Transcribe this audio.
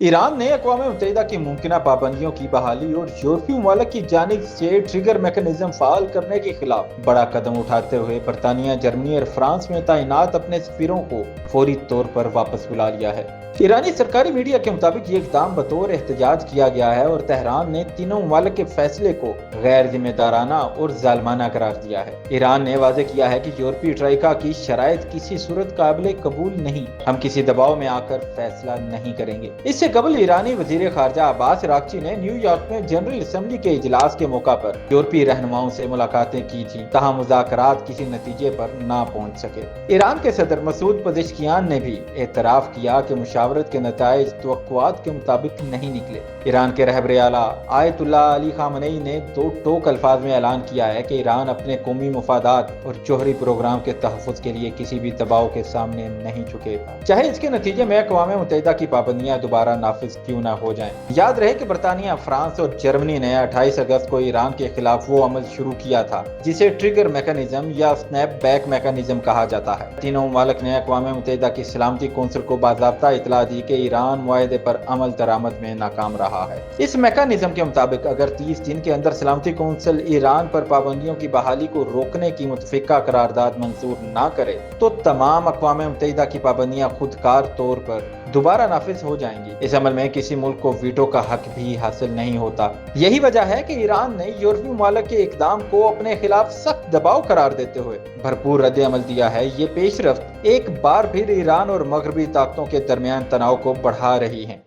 Iran ने अक़वाम मुत्तहिदा की मुमकिना पाबंदियों की बहाली और यूरोपीय ममालिक की जानिब से ट्रिगर मैकेनिज्म फ़ाल करने के खिलाफ बड़ा कदम उठाते हुए बरतानिया, जर्मनी और फ्रांस में तैनात अपने सफ़ीरों को फौरी तौर पर वापस बुला लिया है। ईरानी सरकारी मीडिया के मुताबिक ये इक़दाम बतौर एहतजाज किया गया है और तेहरान ने तीनों ममालिक के फैसले को गैर जिम्मेदाराना और जालिमाना करार दिया है। ईरान ने वाज़े किया है कि यूरोपीय ट्राइका की शराइत किसी सूरत काबिल कबूल नहीं, हम किसी दबाव में आकर फैसला नहीं करेंगे। इससे कबल ईरानी वज़ीर ख़ारजा अब्बास अराग़ची ने न्यूयॉर्क में जनरल असम्बली के इजलास के मौका पर यूरोपीय रहनुमाओं से मुलाकातें की थी, तहम मुज़ाकरात किसी नतीजे पर ना पहुंच सके। ईरान के सदर मसूद पज़ेश्कियान ने भी एतराफ़ किया कि मुशावरत के नताइज तवक्कुआत के मुताबिक नहीं निकले। ईरान के रहबर आला आयतुल्लाह अली खामनेई ने दो टोक अल्फाज में ऐलान किया है कि ईरान अपने कौमी मफादात और जौहरी प्रोग्राम के तहफ़्फ़ुज़ के लिए किसी भी दबाव के सामने नहीं झुकेगा, चाहे इसके नतीजे में अक़वाम मुत्तहिदा की पाबंदियां दोबारा नाफिज क्यों ना हो जाएं। याद रहे कि बरतानिया, फ्रांस और जर्मनी ने 28 अगस्त को ईरान के खिलाफ वो अमल शुरू किया था जिसे ट्रिगर मैकेनिज्म या स्नैप बैक मैकेनिज्म कहा जाता है। तीनों ममालिक ने अक़वाम मुत्तहिदा की सलामती कौंसिल को बाज़ाब्ता इत्तला दी कि ईरान मुआहदे पर अमल दरामद में नाकाम रहा है। इस मैकेनिज्म के मुताबिक अगर 30 दिन के अंदर सलामती कौंसिल ईरान पर पाबंदियों की बहाली को रोकने की मुतफ़िका करारदाद मंजूर ना करे तो तमाम अक़वाम मुत्तहिदा की पाबंदियां खुदकार तौर पर दोबारा नाफिज हो जाएंगी। इस अमल में किसी मुल्क को वीटो का हक भी हासिल नहीं होता। यही वजह है कि ईरान ने यूरोपीय ममालिक के इक़दाम को अपने खिलाफ सख्त दबाव करार देते हुए भरपूर रद्द अमल दिया है। ये पेशरफ्त एक बार फिर ईरान और मगरबी ताकतों के दरमियान तनाव को बढ़ा रही है।